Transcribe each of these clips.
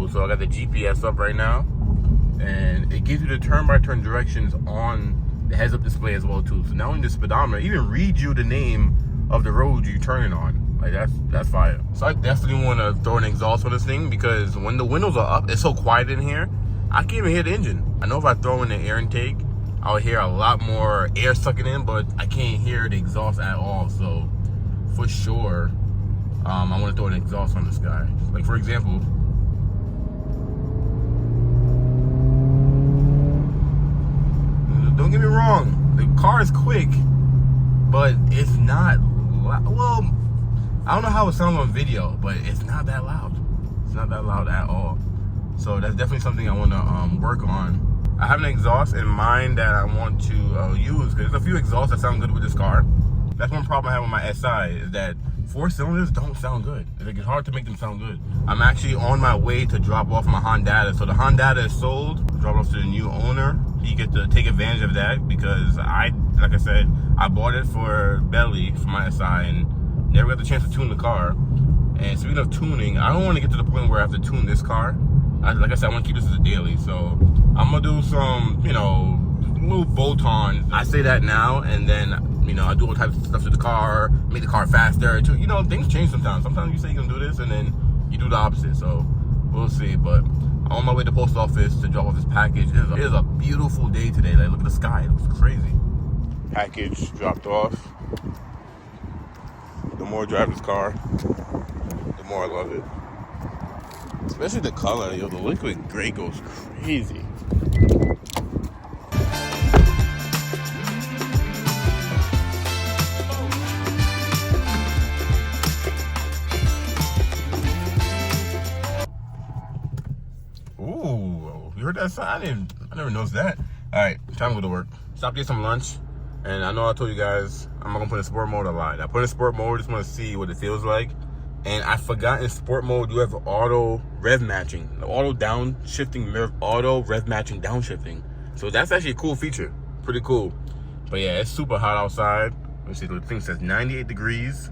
cool. So I got the GPS up right now, and it gives you the turn-by-turn directions on the heads-up display as well too. So not only the speedometer, it even reads you the name of the road you're turning on. Like that's fire. So I definitely want to throw an exhaust on this thing, because when the windows are up, it's so quiet in here, I can't even hear the engine. I know if I throw in the air intake, I'll hear a lot more air sucking in, but I can't hear the exhaust at all. So for sure, I want to throw an exhaust on this guy. Like for example, don't get me wrong, the car is quick, but it's not well, I don't know how it sounds on video, but it's not that loud. It's not that loud at all. So that's definitely something I want to work on. I have an exhaust in mind that I want to use, because there's a few exhausts that sound good with this car. That's one problem I have with my SI, is that 4 cylinders don't sound good. It's hard to make them sound good. I'm actually on my way to drop off my Honda. So the Honda is sold, drop off to the new owner. You get to take advantage of that, because like I said, I bought it for belly for my SI and never got the chance to tune the car. And speaking of tuning, I don't want to get to the point where I have to tune this car. Like I said, I want to keep this as a daily. So I'm gonna do some, little bolt-ons. I say that now, and then, I do all types of stuff to the car, make the car faster. Things change sometimes. Sometimes you say you're gonna do this, and then you do the opposite. So we'll see. But I'm on my way to the post office to drop off this package. It is a beautiful day today. Like, look at the sky. It looks crazy. Package dropped off. The more I drive this car, the more I love it. Especially the color, the liquid gray goes crazy. Ooh, you heard that sound? I never noticed that. All right, time to go to work. Stop to get some lunch. And I know I told you guys I'm not gonna put in sport mode a lot. I put in sport mode, just wanna see what it feels like. And I forgot in sport mode, you have auto rev matching. Auto rev matching downshifting. So that's actually a cool feature. Pretty cool. But yeah, it's super hot outside. Let me see, the thing says 98 degrees.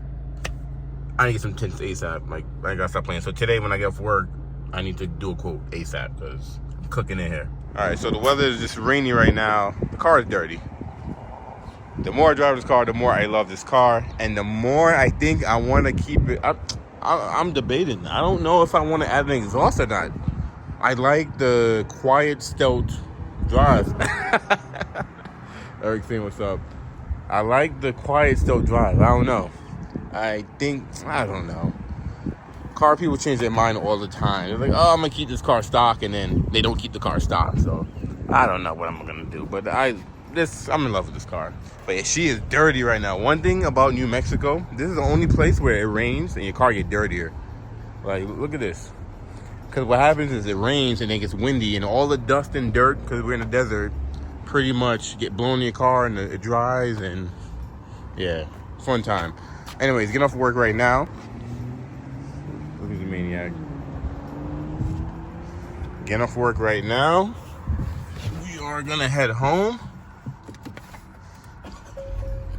I need to get some tints ASAP. Like, I gotta stop playing. So today when I get off work, I need to do a quote ASAP, because I'm cooking in here. All right, so the weather is just rainy right now. The car is dirty. The more I drive this car, the more I love this car, and the more I think I want to keep it. I'm debating. I don't know if I want to add an exhaust or not. I like the quiet, stealth drive. Eric saying what's up. I like the quiet, stealth drive. I don't know. I don't know. Car people change their mind all the time. They're like, oh, I'm going to keep this car stock, and then they don't keep the car stock. So I don't know what I'm going to do, but I'm in love with this car. But yeah, she is dirty right now. One thing about New Mexico, this is the only place where it rains and your car get dirtier. Like, look at this. Because what happens is it rains and it gets windy, and all the dust and dirt, because we're in the desert, pretty much get blown in your car, and it dries, and yeah, fun time. Anyways, getting off work right now. Look at the maniac. Getting off work right now. We are gonna head home.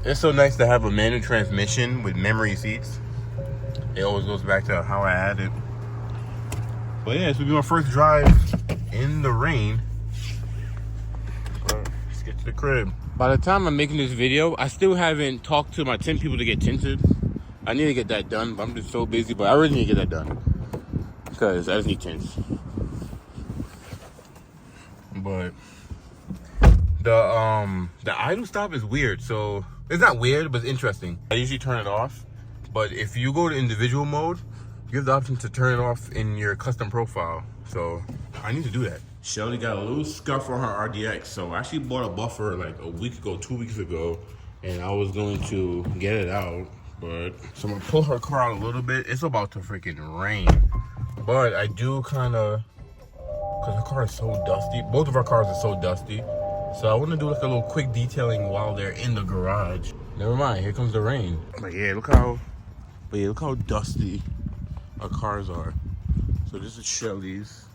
It's so nice to have a manual transmission with memory seats. It always goes back to how I had it. But yeah, this will be my first drive in the rain. Let's get to the crib. By the time I'm making this video, I still haven't talked to my tint people to get tinted. I need to get that done, but I'm just so busy. But I really need to get that done, because I just need tints. But the idle stop is weird. So it's not weird, but it's interesting. I usually turn it off, but if you go to individual mode, you have the option to turn it off in your custom profile. So I need to do that. Shelly got a little scuff on her RDX. So I actually bought a buffer like a week ago, 2 weeks ago, and I was going to get it out. But so I'm gonna pull her car out a little bit. It's about to freaking rain. But I do kind of, because her car is so dusty. Both of our cars are so dusty. So I want to do like a little quick detailing while they're in the garage. Never mind, here comes the rain. But yeah, look how dusty our cars are. So this is Shelly's.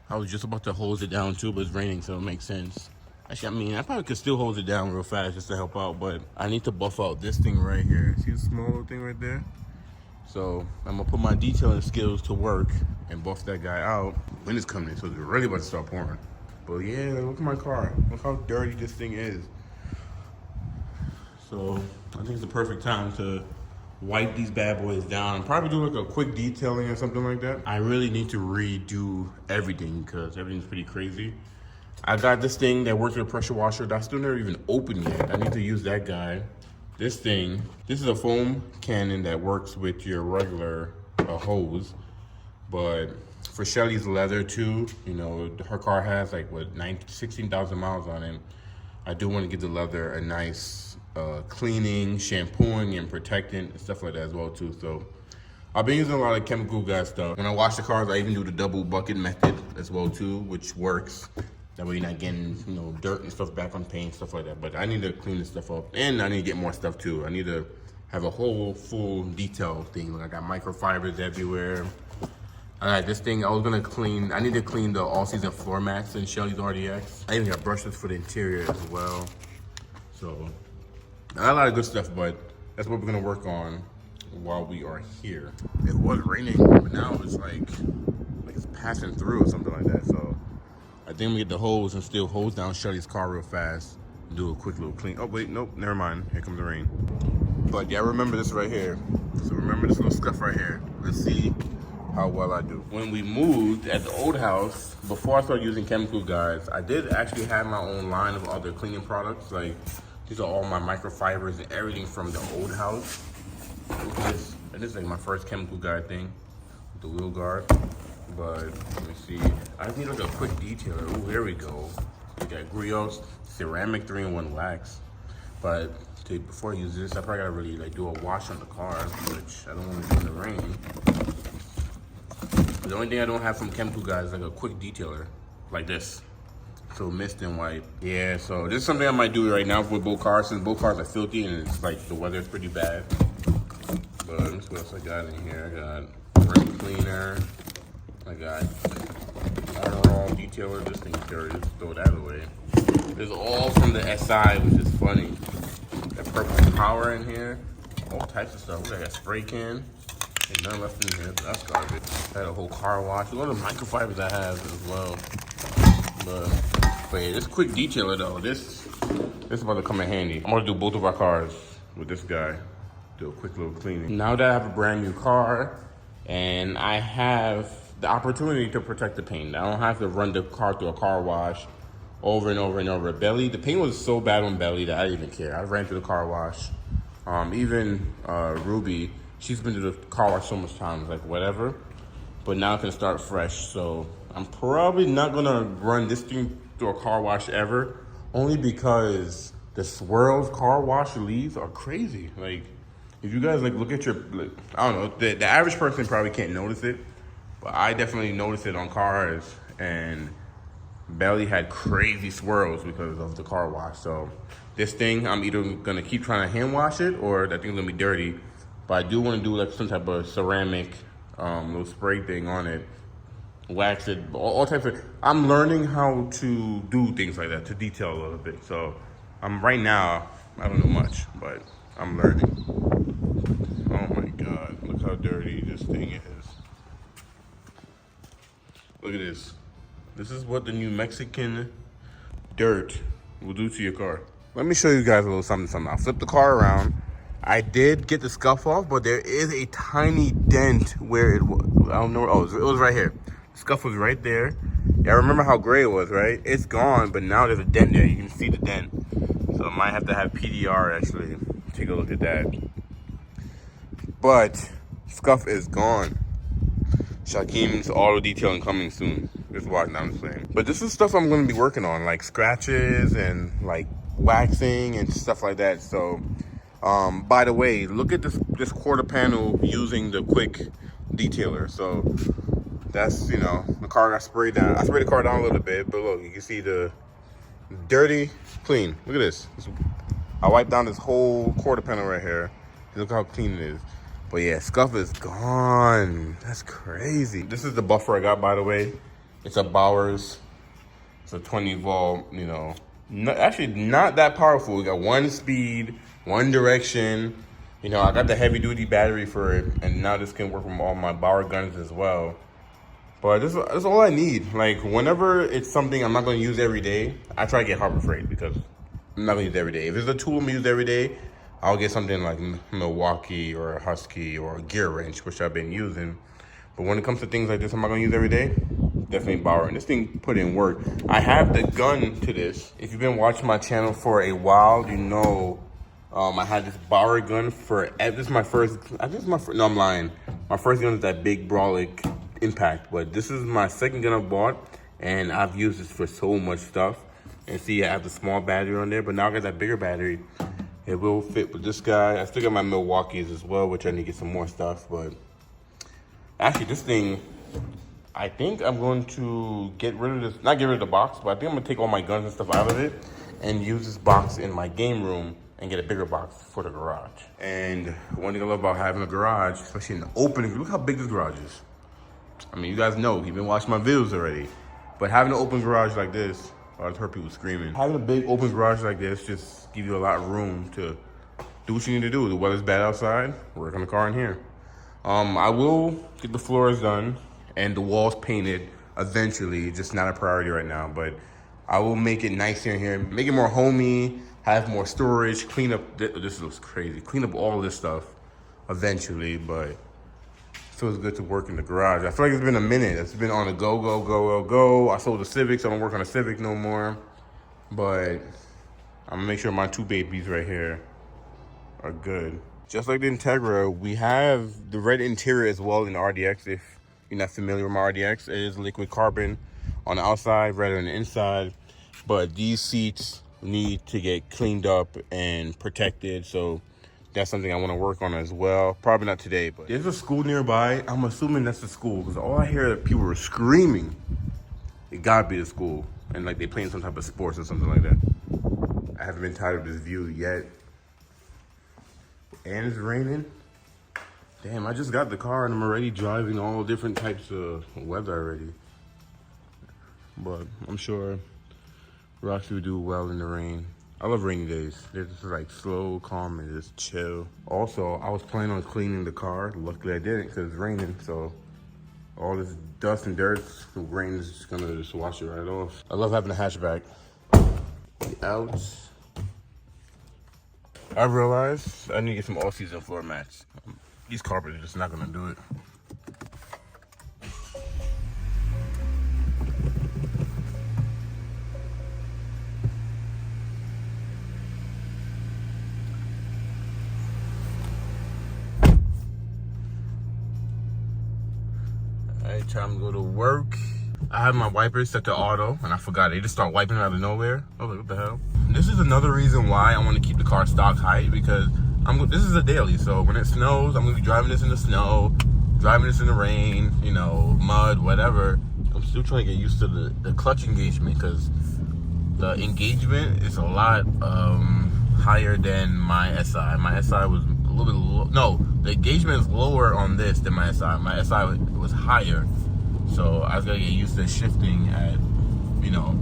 I was just about to hose it down too, but it's raining, so it makes sense. Actually, I mean, I probably could still hose it down real fast just to help out, but I need to buff out this thing right here. See the small little thing right there? So I'm gonna put my detailing skills to work and buff that guy out. Wind is coming in, so it's really about to start pouring. But yeah, look at my car. Look how dirty this thing is. So I think it's the perfect time to wipe these bad boys down. Probably do like a quick detailing or something like that. I really need to redo everything because everything's pretty crazy. I got this thing that works with a pressure washer that's still never even open yet. I need to use that guy. This thing, this is a foam cannon that works with your regular hose. But for Shelly's leather too, you know, her car has like what, 16,000 miles on it. I do want to give the leather a nice cleaning, shampooing, and protectant and stuff like that as well too. So I've been using a lot of chemical gas stuff. When I wash the cars, I even do the double bucket method as well too, which works. That way you're not getting, you know, dirt and stuff back on paint, stuff like that. But I need to clean this stuff up, and I need to get more stuff too. I need to have a whole full detail thing. Like I got microfibers everywhere. All right, this thing I was gonna clean. I need to clean the all-season floor mats in Shelly's RDX. I even got brushes for the interior as well. So I got a lot of good stuff, but that's what we're gonna work on while we are here. It was raining, but now it's like it's passing through or something like that. So I think I'm gonna get the hose and still hose down Shelly's car real fast and do a quick little clean. Oh wait, nope, never mind. Here comes the rain. But yeah, remember this right here. So remember this little scuff right here. Let's see how well I do. When we moved at the old house, before I started using chemical guys, I did actually have my own line of other cleaning products. Like these are all my microfibers and everything from the old house. This is like my first chemical guide thing with the wheel guard. But let me see. I just need like a quick detailer. Oh, here we go. We got Griot's ceramic 3-in-1 wax. But before I use this, I probably gotta really like do a wash on the car, which I don't want to do in the rain. The only thing I don't have from chemical guys is like a quick detailer, like this. So mist and wipe. Yeah, so this is something I might do right now with both cars, since both cars are filthy and it's like the weather's pretty bad. But let's see what else I got in here. I got brake cleaner. I got overall detailer. This thing's dirty. Just throw that away. This is all from the SI, which is funny. Got purple power in here. All types of stuff. We got a spray can. There's none left in here. That's garbage. I had a whole car wash. A lot of microfibers I have as well. But yeah, this quick detailer though, this is about to come in handy. I'm gonna do both of our cars with this guy. Do a quick little cleaning. Now that I have a brand new car and I have the opportunity to protect the paint, I don't have to run the car through a car wash over and over and over. Belly, the paint was so bad on Belly that I didn't even care. I ran through the car wash. Even Ruby, she's been to the car wash so much times, like whatever. But now I can start fresh. So I'm probably not gonna run this thing through a car wash ever, only because the Swirls car wash leads are crazy. Like, if you guys like look at your, like, I don't know, the average person probably can't notice it, but I definitely noticed it on cars, and Belly had crazy swirls because of the car wash. So this thing, I'm either gonna keep trying to hand wash it or that thing's gonna be dirty. But I do want to do like some type of ceramic little spray thing on it, wax it, all types of. I'm learning how to do things like that, to detail a little bit. So I'm right now, I don't know much, but I'm learning. Oh my God, look how dirty this thing is. Look at this. This is what the New Mexican dirt will do to your car. Let me show you guys a little something. I'll flip the car around. I did get the scuff off, but there is a tiny dent where it was. I don't know. Oh, it was right here. The scuff was right there. Yeah, remember how gray it was, right? It's gone, but now there's a dent there. You can see the dent. So I might have to have PDR actually take a look at that. But scuff is gone. Shakim's auto detailing coming soon. Just watch, now I'm saying. But this is stuff I'm going to be working on, like scratches and like waxing and stuff like that. So, by the way, look at this quarter panel using the quick detailer. So that's, you know, the car got sprayed down. I sprayed the car down a little bit, but look, you can see the dirty, clean. Look at this. I wiped down this whole quarter panel right here. Look how clean it is. But yeah, scuff is gone. That's crazy. This is the buffer I got, by the way. It's a Bowers. It's a 20 volt, you know, actually not that powerful. We got one speed, one direction. You know, I got the heavy duty battery for it, and now this can work from all my Bauer guns as well. But this is all I need. Like, whenever it's something I'm not going to use every day, I try to get Harbor Freight because I'm not going to use it every day. If it's a tool I'm going to use every day, I'll get something like Milwaukee or a Husky or a gear wrench, which I've been using. But when it comes to things like this I'm not going to use every day, definitely Bauer. And this thing put in work. I have the gun to this. If you've been watching my channel for a while, you know I had this Bauer gun for, this is my first, no, I'm lying. My first gun is that big Brolic Impact, but this is my second gun I bought, and I've used this for so much stuff. And see, I have the small battery on there, but now I got that bigger battery. It will fit with this guy. I still got my Milwaukees as well, which I need to get some more stuff, but actually this thing, I think I'm going to get rid of this, not get rid of the box, but I think I'm gonna take all my guns and stuff out of it and use this box in my game room and get a bigger box for the garage. And one thing I love about having a garage, especially in the open, look how big this garage is. I mean, you guys know, you've been watching my videos already, but having an open garage like this, I've heard people screaming. Having a big open garage like this just gives you a lot of room to do what you need to do. The weather's bad outside, work on the car in here. I will get the floors done and the walls painted eventually, just not a priority right now, but I will make it nicer in here, make it more homey, have more storage, clean up, this looks crazy, clean up all this stuff eventually, but it feels good to work in the garage. I feel like it's been a minute. It's been on a go. I sold the Civic, so I don't work on a Civic no more, but I'm gonna make sure my two babies right here are good. Just like the Integra, we have the red interior as well in the RDX. If you're not familiar with my RDX, it is liquid carbon on the outside, red on the inside, but these seats need to get cleaned up and protected, so that's something I want to work on as well. Probably not today, but there's a school nearby. I'm assuming that's the school because all I hear that people are screaming. It gotta be the school, and like they playing some type of sports or something like that. I haven't been tired of this view yet, and it's raining. Damn, I just got the car and I'm already driving all different types of weather already. But I'm sure Roxy will do well in the rain. I love rainy days. They're just like slow, calm, and just chill. Also, I was planning on cleaning the car. Luckily I didn't because it's raining, so all this dust and dirt, the rain is just gonna just wash it right off. I love having a hatchback. The outs. I realized I need to get some all-season floor mats. These carpets are just not gonna do it. Alright, time to go to work. I have my wipers set to auto, and I forgot. They just start wiping out of nowhere. I was like, what the hell? This is another reason why I want to keep the car stock height, because this is a daily, so when it snows, I'm gonna be driving this in the snow, driving this in the rain, you know, mud, whatever. I'm still trying to get used to the clutch engagement, because the engagement is a lot higher than my SI. My SI was a little bit low. No, the engagement is lower on this than my SI. My SI was higher, so I was gonna get used to shifting at, you know,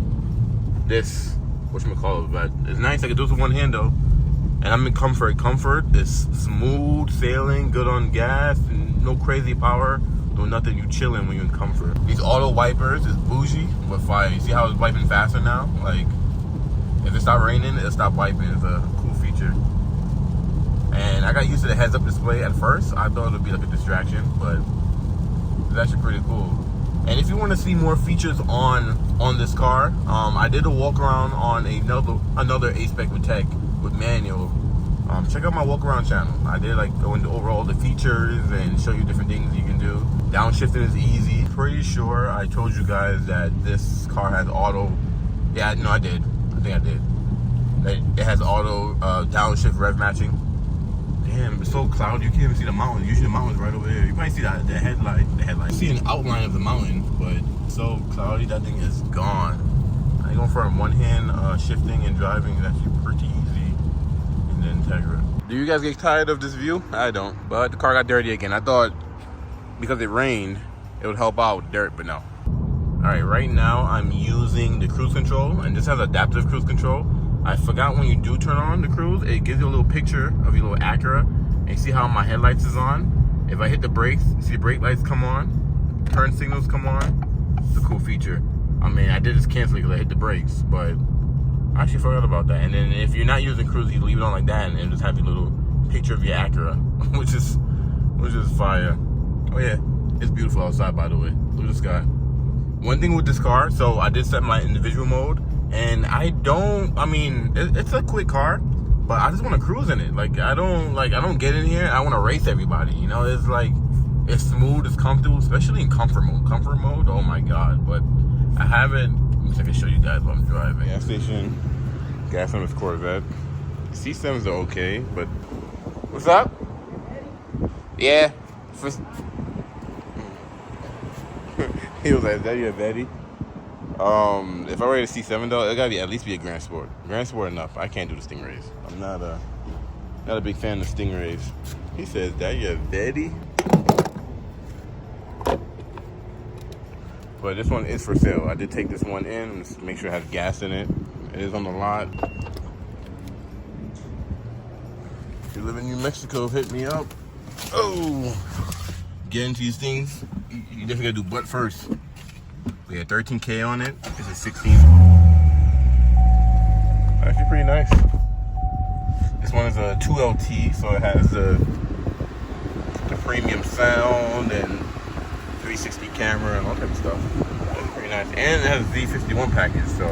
this, whatchamacallit, but it's nice. I can do it with one hand though. And I'm in comfort. Comfort is smooth sailing, good on gas, and no crazy power, no nothing. You chilling when you're in comfort. These auto wipers is bougie, but fire. You see how it's wiping faster now? Like, if it stopped raining, it'll stop wiping. It's a cool feature. And I got used to the heads-up display at first. I thought it would be like a distraction, but it's actually pretty cool. And if you want to see more features on this car, I did a walk around on another a-spec with tech with manual. Check out my walk around channel. I did like go into over all the features and show you different things you can do. Downshifting is easy. Pretty sure I told you guys that this car has auto. Yeah, no, I did. I think I did. It has auto downshift rev matching. Damn, it's so cloudy you can't even see the mountain. Usually the mountain's right over there. You might see the headlight. You see an outline of the mountain, but it's so cloudy that thing is gone. I go from one hand shifting and driving is actually pretty easy in the Integra. Do you guys get tired of this view? I don't, but the car got dirty again. I thought because it rained, it would help out with dirt, but no. All right, right now I'm using the cruise control, and this has adaptive cruise control. I forgot when you do turn on the cruise, it gives you a little picture of your little Acura, And you see how my headlights is on? If I hit the brakes, you see the brake lights come on, turn signals come on. It's a cool feature. I mean, I did just cancel it because I hit the brakes, but I actually forgot about that. And then if you're not using cruise, you leave it on like that and just have your little picture of your Acura, which is fire. Oh yeah, it's beautiful outside, by the way. Look at the sky. One thing with this car, so I did set my individual mode, and I mean, it's a quick car, but I just want to cruise in it. Like I don't get in here. I want to race everybody. You know, it's like it's smooth, it's comfortable, especially in comfort mode. Comfort mode, oh my god! But I haven't. Let me see if I can show you guys while I'm driving. Gas station, gas on this Corvette. C7s are okay, but what's up? Yeah. He was like, "Is that your Betty?" If I rate a C7 though, it gotta at least be a Grand Sport. Grand Sport enough. I can't do the Stingrays. I'm not a big fan of Stingrays. He says, "That your Betty?" But this one is for sale. I did take this one in just to make sure it has gas in it. It is on the lot. If you live in New Mexico, hit me up. Oh, get into these things. You definitely gotta do butt first. We had 13K on it. This is 16. Actually pretty nice. This one is a 2LT, so it has the premium sound and 360 camera and all type of stuff. That's pretty nice. And it has a Z51 package, so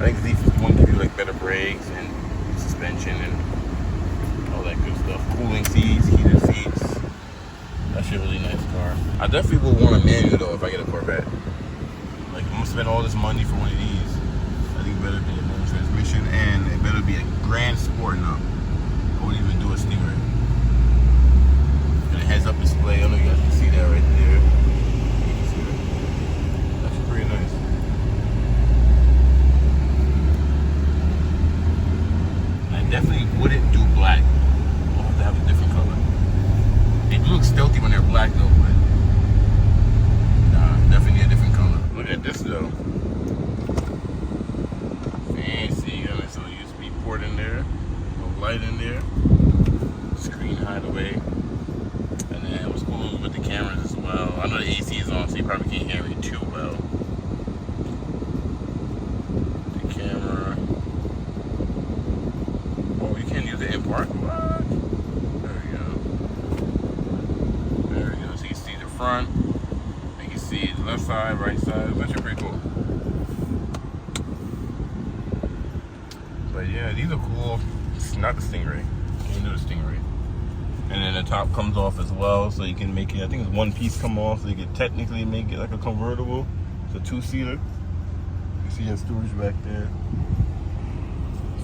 I think Z51 gives you like better brakes and suspension and all that good stuff. Cooling seats, heated seats. That's a really nice car. I definitely would want a manual though if I get a Corvette. Like I'm gonna spend all this money for one of these. I think it better be a manual transmission and it better be a Grand Sport enough. I wouldn't even do a Stingray. And a heads up display. I don't know if you guys can see that right there. You can see that. That's pretty nice. I definitely wouldn't do black. I'll have to have a different color. They do look stealthy when they're black though, but nah, definitely a different color. Look at this though. Fancy. Got a nice little USB port in there. No light in there. Screen hideaway. And then what's cool with the cameras as well. I know the AC is on, so you probably can't hear me too well. The camera. Oh, you can't use it in park? What? Front, you can see the left side, right side. That's actually pretty cool. But yeah, these are cool. It's not the Stingray. You can do the Stingray. And then the top comes off as well, so you can make it. I think it's one piece come off, so you can technically make it like a convertible. It's a two-seater. You see your storage back there.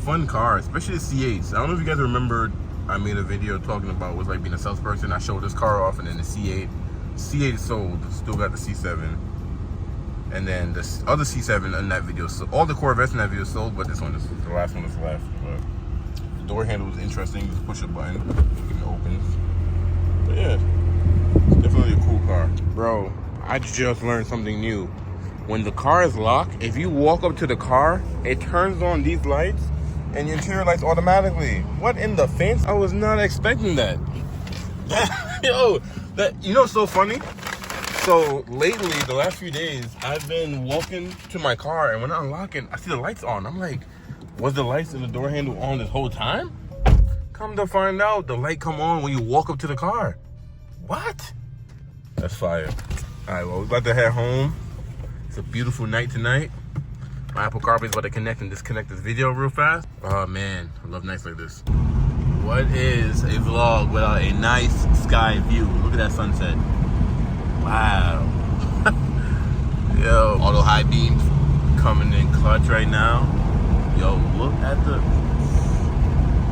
Fun car, especially the C8s. I don't know if you guys remember. I made a video talking about what's like being a salesperson. I showed this car off, and then the C8. C8 is sold, still got the C7. And then this other C7 in that video, so all the Corvettes in that video sold, but this one is the last one that's left. But the door handle was interesting, just push a button, it opens. But yeah, it's definitely a cool car. Bro, I just learned something new. When the car is locked, if you walk up to the car, it turns on these lights and your interior lights automatically. What in the fence? I was not expecting that. Yo. You know what's so funny? So lately, the last few days, I've been walking to my car, and when I unlock it, I see the lights on. I'm like, was the lights in the door handle on this whole time? Come to find out, the light come on when you walk up to the car. What? That's fire. All right, well, we're about to head home. It's a beautiful night tonight. My Apple CarPlay is about to connect and disconnect this video real fast. Oh man, I love nights like this. What is a vlog without a nice sky view? Look at that sunset. Wow. Yo, auto high beams coming in clutch right now. Yo, look at the,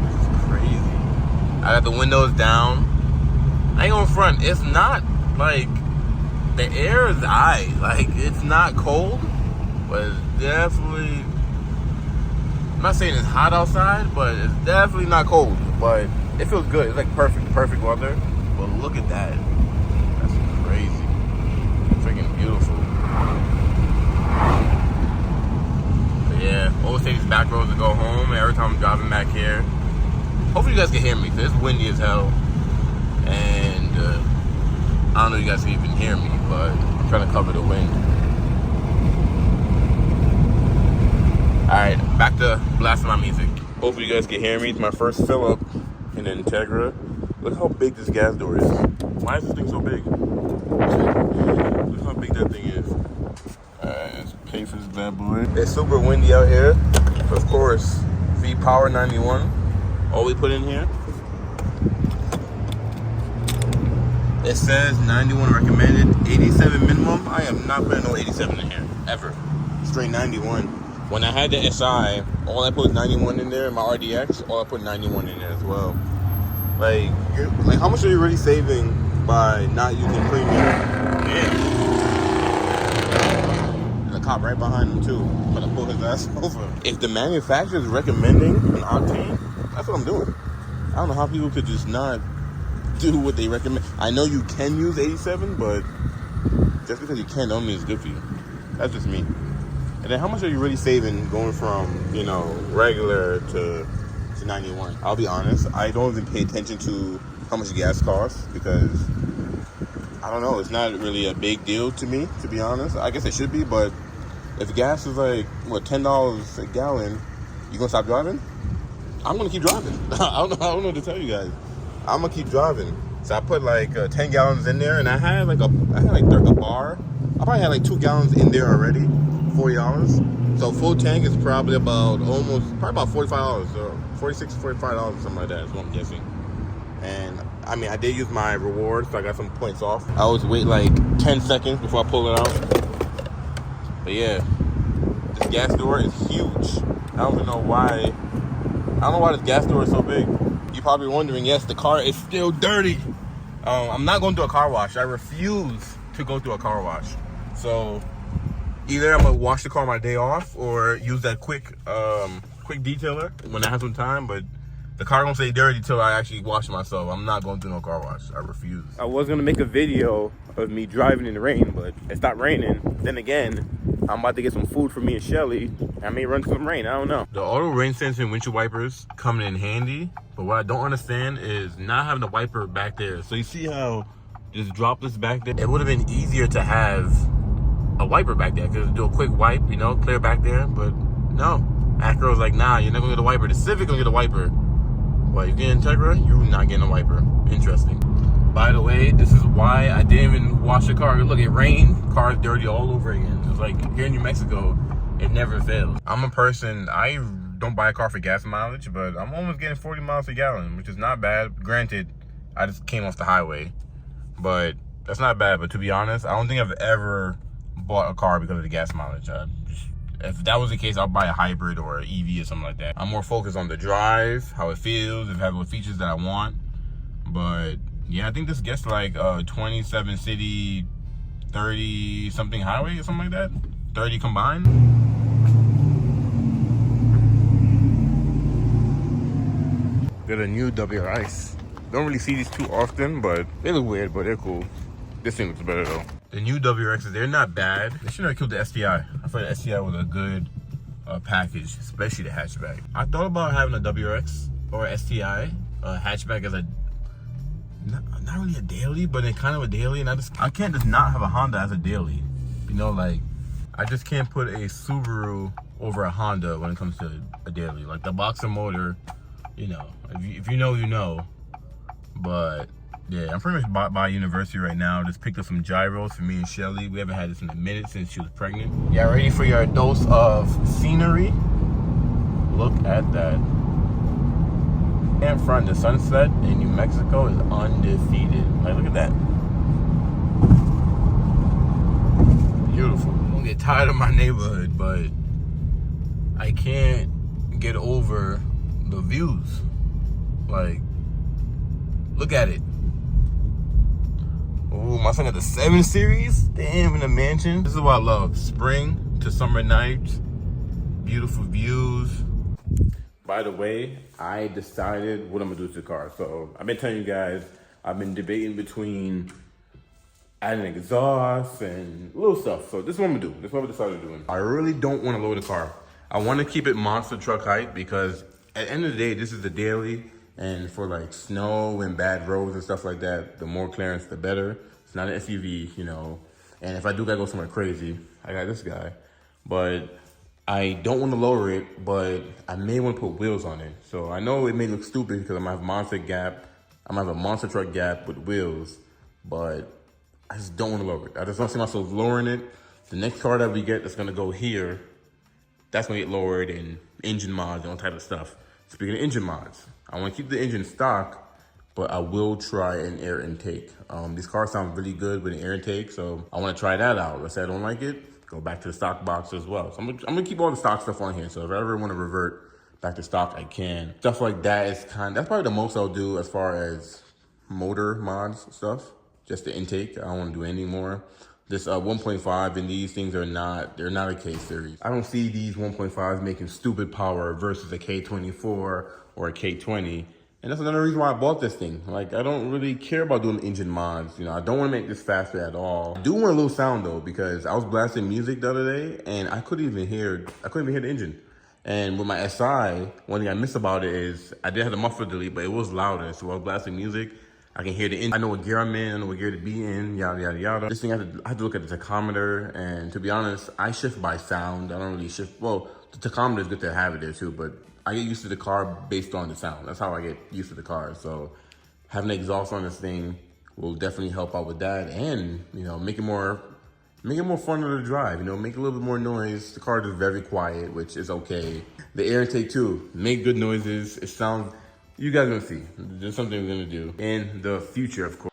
this is crazy. I got the windows down. I ain't gonna front, it's not like, the air is aight. Like, it's not cold, but it's definitely, I'm not saying it's hot outside, but it's definitely not cold. But it feels good. It's like perfect weather. But look at that. That's crazy. Freaking beautiful. But yeah, always take these back roads to go home. And every time I'm driving back here, hopefully you guys can hear me, because it's windy as hell. And I don't know if you guys can even hear me, but I'm trying to cover the wind. Alright, back to blasting my music. Hopefully you guys can hear me. It's my first fill up in the Integra. Look how big this gas door is. Why is this thing so big? Look how big that thing is. Alright, let's pay for this bad boy. It's super windy out here. So of course, V-Power 91. All we put in here. It says 91 recommended, 87 minimum. I am not putting no 87 in here, ever. Straight 91. When I had the SI, all I put was 91 in there. In my RDX, all I put 91 in there as well. Like how much are you really saving by not using premium? Damn. And the cop right behind him too. I'm gonna pull his ass over. If the manufacturer is recommending an octane, that's what I'm doing. I don't know how people could just not do what they recommend. I know you can use 87, but just because you can don't mean it's good for you. That's just me. And then how much are you really saving going from, you know, regular to 91? I'll be honest, I don't even pay attention to how much gas costs because I don't know, it's not really a big deal to me, to be honest. I guess it should be, but if gas is like, what, $10 a gallon, you gonna stop driving? I'm gonna keep driving. I don't know what to tell you guys. I'm gonna keep driving. So I put like 10 gallons in there, and I had like a bar. I probably had like 2 gallons in there already, $40. So full tank is probably about $45, or $46, $45 or something like that is what I'm guessing. And I mean, I did use my reward, so I got some points off. I always wait like 10 seconds before I pull it out. But yeah, this gas door is huge. I don't even know why. I don't know why this gas door is so big. You're probably wondering, yes, the car is still dirty. I'm not going through a car wash. I refuse to go through a car wash. So either I'm gonna wash the car my day off or use that quick detailer when I have some time, but the car won't stay dirty till I actually wash it myself. I'm not going through no car wash. I refuse. I was gonna make a video of me driving in the rain, but it stopped raining. Then again, I'm about to get some food for me and Shelly. I may run some rain, I don't know. The auto rain sensing windshield wipers coming in handy, but what I don't understand is not having the wiper back there. So you see how just droplets back there? It would have been easier to have a wiper back there, because do a quick wipe, you know, clear back there, but no. Acura was like, nah, you're not gonna get a wiper. The Civic gonna get a wiper. Well, you get Integra, you're not getting a wiper. Interesting. By the way, this is why I didn't even wash the car. Look, it rained, car's dirty all over again. It was like here in New Mexico, it never fails. I'm a person, I don't buy a car for gas mileage, but I'm almost getting 40 miles a gallon, which is not bad. Granted, I just came off the highway, but that's not bad. But to be honest, I don't think I've ever bought a car because of the gas mileage. If that was the case, I'll buy a hybrid or an EV or something like that. I'm more focused on the drive, how it feels, if it has the features that I want. But yeah, I think this gets like 27 city, 30 something highway or something like that. 30 combined. Got a new WRX. Don't really see these too often, but they look weird, but they're cool. This thing looks better though. The new WRXs, they're not bad. They shouldn't have killed the STI. I thought the STI was a good package, especially the hatchback. I thought about having a WRX or a STI, a hatchback as a, not really a daily, but it's kind of a daily. And I can't just not have a Honda as a daily. You know, like, I just can't put a Subaru over a Honda when it comes to a daily. Like the Boxer motor, you know, if you know, you know. But yeah, I'm pretty much by university right now. Just picked up some gyros for me and Shelly. We haven't had this in a minute since she was pregnant. Yeah, ready for your dose of scenery? Look at that. In front, the sunset in New Mexico is undefeated. Like, look at that. Beautiful. I'm gonna get tired of my neighborhood, but I can't get over the views. Like, look at it. Oh, my son got the 7 Series. Damn, in a mansion. This is what I love. Spring to summer nights. Beautiful views. By the way, I decided what I'm gonna do to the car. So I've been telling you guys, I've been debating between adding exhaust and little stuff. So this is what I'm gonna do. This is what I decided doing. I really don't want to lower the car. I want to keep it monster truck height because at the end of the day, this is the daily. And for like snow and bad roads and stuff like that, the more clearance, the better. It's not an SUV, you know. And if I do gotta go somewhere crazy, I got this guy. But I don't want to lower it, but I may want to put wheels on it. So I know it may look stupid because I might have a monster truck gap with wheels, but I just don't want to lower it. I just don't see myself lowering it. The next car that we get that's gonna go here, that's gonna get lowered, and engine mods and all type of stuff. Speaking of engine mods, I want to keep the engine stock, but I will try an air intake. These cars sound really good with an air intake, so I want to try that out. Let's say I don't like it, go back to the stock box as well. So I'm gonna keep all the stock stuff on here. So if I ever want to revert back to stock, I can. Stuff like that is that's probably the most I'll do as far as motor mods stuff. Just the intake. I don't want to do any more. This 1.5 and these things they're not a K series. I don't see these 1.5s making stupid power versus a K24 or a K20. And that's another reason why I bought this thing. Like, I don't really care about doing engine mods. You know, I don't want to make this faster at all. I do want a little sound though, because I was blasting music the other day and I couldn't even hear the engine. And with my SI, one thing I miss about it is I did have the muffler delete, but it was louder. So I was blasting music, I can hear the engine. I know what gear I'm in, I know what gear to be in, yada, yada, yada. This thing, I had to look at the tachometer, and to be honest, I shift by sound. I don't really shift, well, the tachometer is good to have it there too, but I get used to the car based on the sound. That's how I get used to the car. So having an exhaust on this thing will definitely help out with that, and, you know, make it more fun to drive, you know, make a little bit more noise. The car is very quiet, which is okay. The air intake too, make good noises. It sounds, you guys are gonna see. There's something we're gonna do in the future, of course.